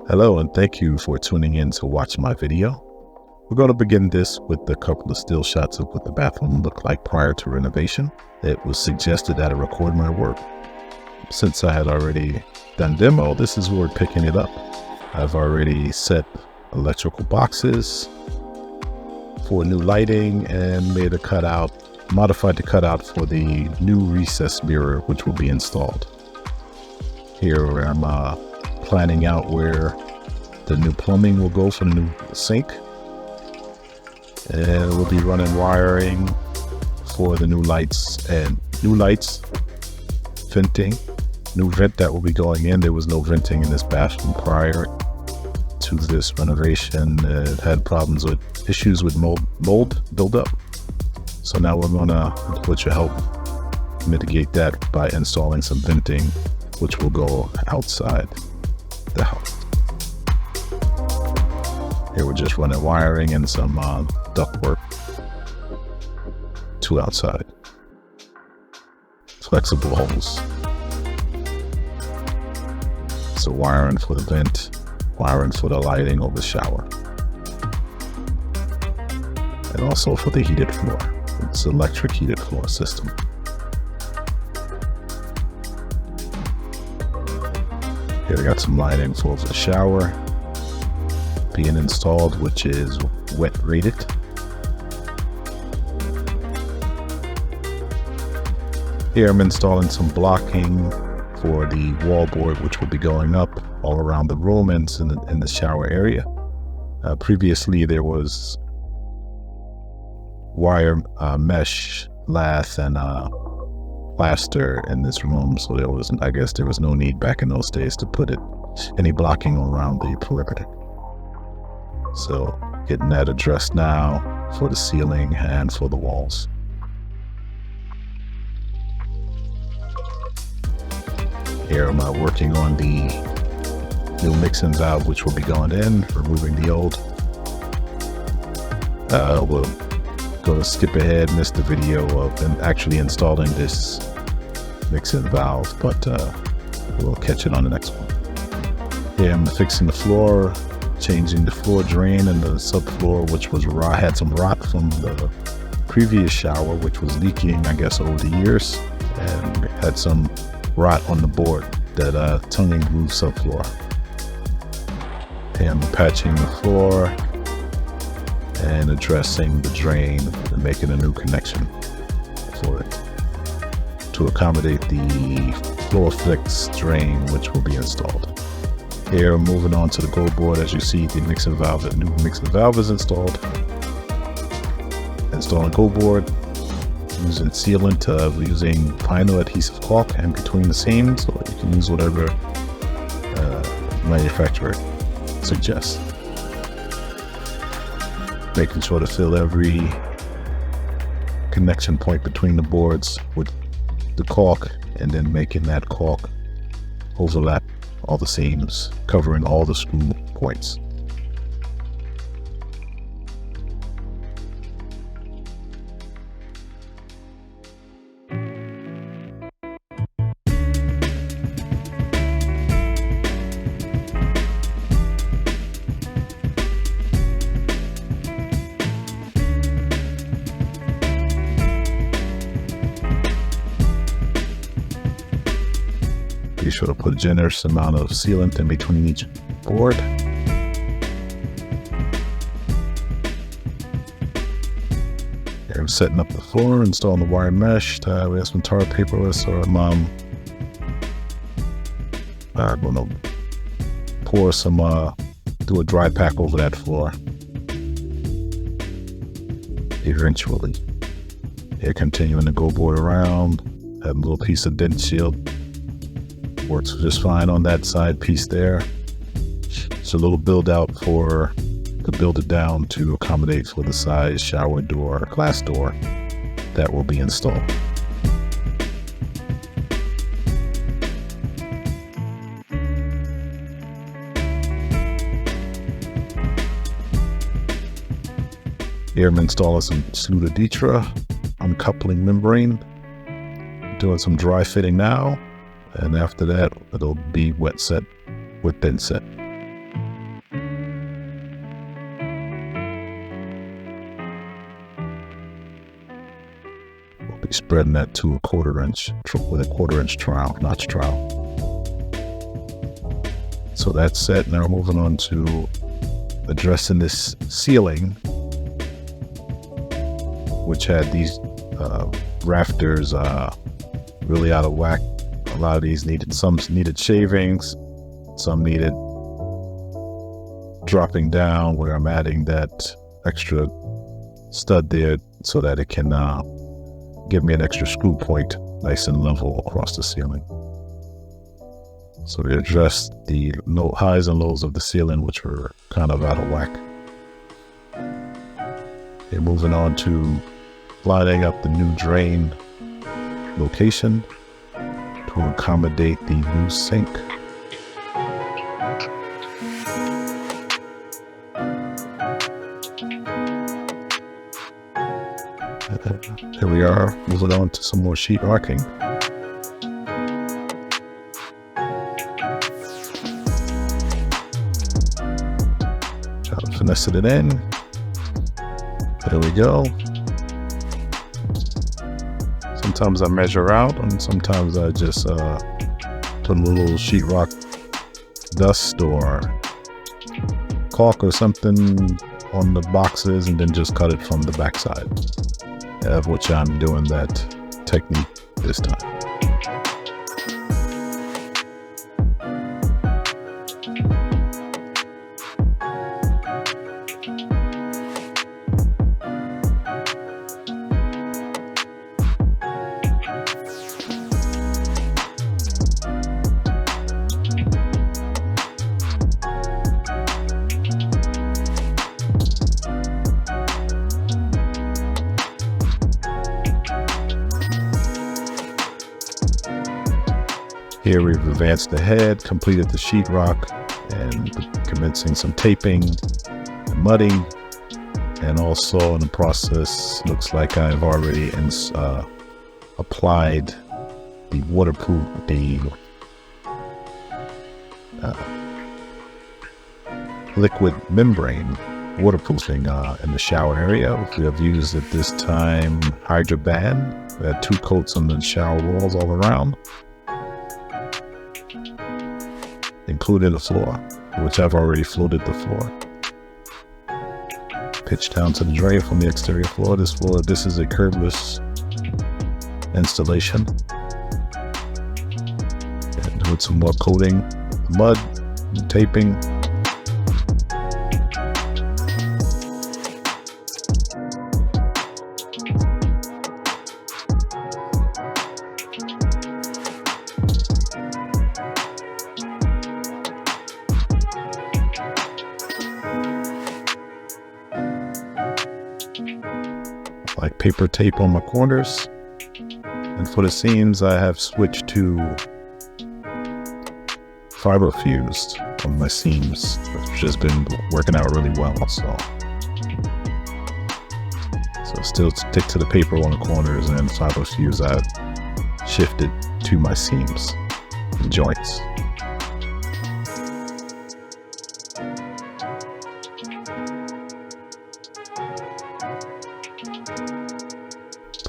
Hello and thank you for tuning in to watch my video. We're going to begin this with a couple of still shots of what the bathroom looked like prior to renovation. It was suggested that I record my work. Since I had already done demo, this is where we're picking it up. I've already set electrical boxes for new lighting and made a cutout, modified the cutout for the new recessed mirror which will be installed. Here I'm planning out where the new plumbing will go for the new sink, and we'll be running wiring for the new lights, venting, new vent that will be going in. There was no venting in this bathroom prior to this renovation. It had problems with issues with mold buildup, so now we're gonna, which will help mitigate that by installing some venting which will go outside the house. Here we're just running wiring and some duct work to outside. Flexible holes. So wiring for the vent, wiring for the lighting over the shower. And also for the heated floor. It's an electric heated floor system. Here we got some lighting for the shower being installed, which is wet rated. Here I'm installing some blocking for the wall board, which will be going up all around the room and in the shower area. Previously there was wire mesh, lath, and plaster in this room, so I guess there was no need back in those days to put any blocking around the perimeter. So getting that addressed now for the ceiling and for the walls. Here I'm working on the new mixing valve which will be going in, removing the old. We'll go to skip ahead, missed the video of actually installing this mixing valve, but we'll catch it on the next one. Here I'm fixing the floor, changing the floor drain and the subfloor, which was had some rot from the previous shower, which was leaking, I guess, over the years, and had some rot on the board, that tongue and groove subfloor. And I'm patching the floor and addressing the drain and making a new connection for it to accommodate the floor fix drain which will be installed. Here, moving on to the go board, as you see the mixing valve, the new mixing valve is installed. Installing go board, using sealant, using vinyl adhesive caulk and between the seams, so you can use whatever manufacturer suggests. Making sure to fill every connection point between the boards with the caulk, and then making that caulk overlap all the seams, covering all the screw points. Be sure to put a generous amount of sealant in between each board. Here I'm setting up the floor, installing the wire mesh. We have some tar paper, so I'm gonna pour some, do a dry pack over that floor eventually. Here, continuing to go board around, have a little piece of dent shield. Works just fine on that side piece there. It's a little build out to build it down to accommodate for the size shower door, glass door that will be installed. Here I'm installing some Sludaditra uncoupling membrane. Doing some dry fitting now. And after that, it'll be wet set with thin set. Be spreading that to a 1/4 inch with a 1/4 inch trowel, notch trowel. So that's set. Now we're moving on to addressing this ceiling, which had these rafters really out of whack. A lot of these some needed shavings, some needed dropping down, where I'm adding that extra stud there so that it can give me an extra screw point nice and level across the ceiling. So we addressed the highs and lows of the ceiling, which were kind of out of whack. Okay, moving on to lining up the new drain location to accommodate the new sink. Here we are, moving on to some more sheet rocking. Try to finesse it in. There we go. Sometimes I measure out, and sometimes I just put a little sheetrock dust or caulk or something on the boxes, and then just cut it from the backside. Of which I'm doing that technique this time. Here we've advanced ahead, completed the sheetrock, and commencing some taping and mudding, and also in the process looks like I've already applied the liquid membrane waterproofing in the shower area. We have used at this time Hydroban. We had 2 coats on the shower walls all around, including the floor, which I've already floated the floor. Pitch down to the drain from the exterior floor. This is a curbless installation. And with some more coating, mud, and taping. Like paper tape on my corners, and for the seams I have switched to fiber fused on my seams, which has been working out really well. So still stick to the paper on the corners, and then fiber fuse I've shifted to my seams and joints.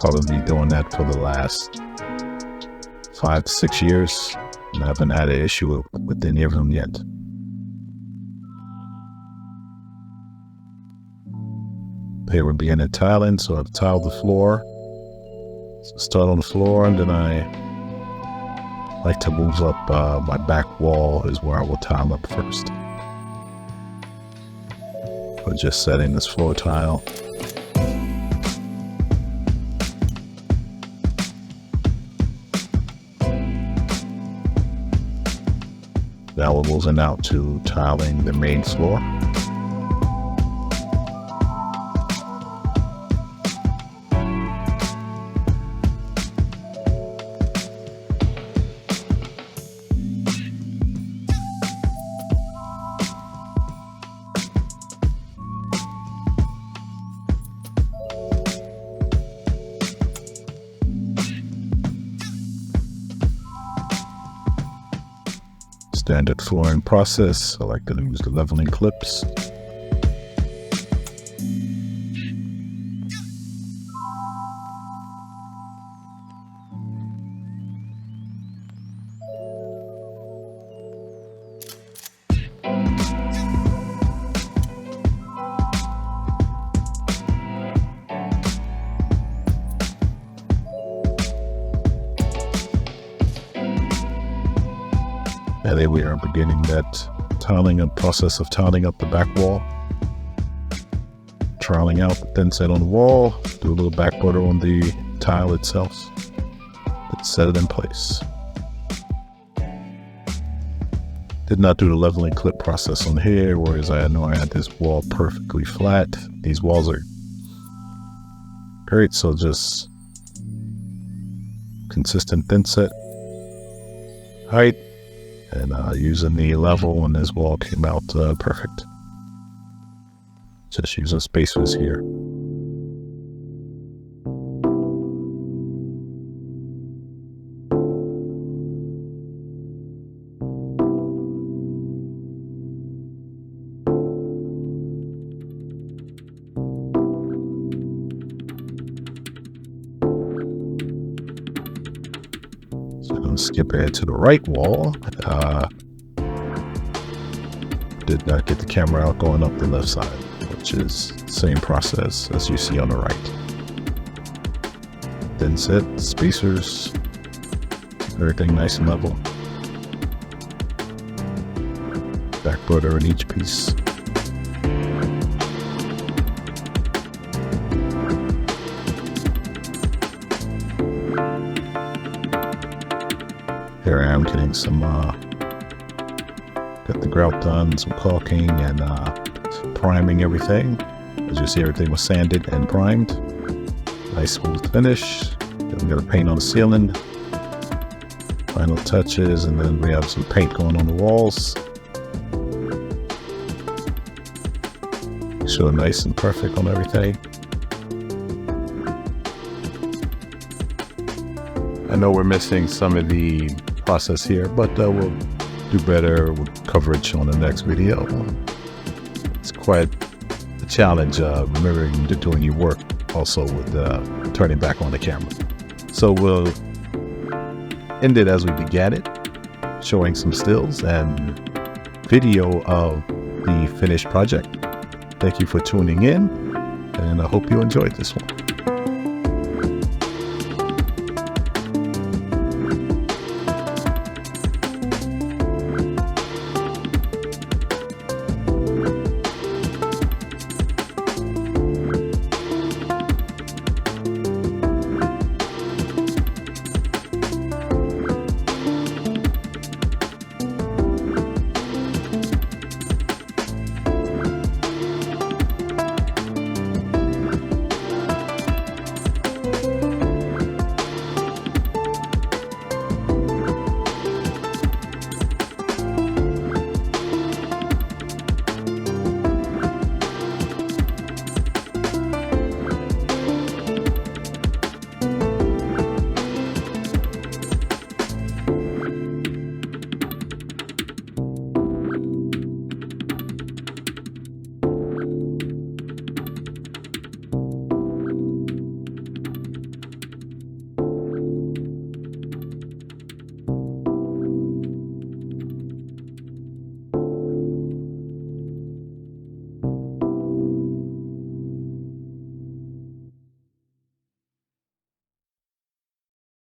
Probably doing that for the last 5 to 6 years, and I haven't had an issue with any of them yet. Here we're beginning tiling, so I've tiled the floor. So start on the floor, and then I like to move up my back wall is where I will tile up first. We're just setting this floor tile. Now we're moving out to tiling the main floor. Standard flooring process. I like to use the leveling clips. we are beginning that process of tiling up the back wall. Trialing out the thin set on the wall, do a little back border on the tile itself, then set it in place. Did not do the leveling clip process on here, whereas I know I had this wall perfectly flat. These walls are great, so just consistent thin set height, and using the level, and this wall came out perfect. Just using spacers here. So I'm going to skip ahead to the right wall. Did not get the camera out going up the left side, which is the same process as you see on the right. Thin set, spacers, everything nice and level. Back border in each piece. Here I am getting some, got the grout done, some caulking, and priming everything. As you see, everything was sanded and primed. Nice smooth finish. Then we got a paint on the ceiling. Final touches, and then we have some paint going on the walls. So nice and perfect on everything. I know we're missing some of the process here, but we'll do better with coverage on the next video. It's quite a challenge remembering doing your work also with turning back on the camera. So we'll end it as we began it, showing some stills and video of the finished project. Thank you for tuning in, and I hope you enjoyed this one.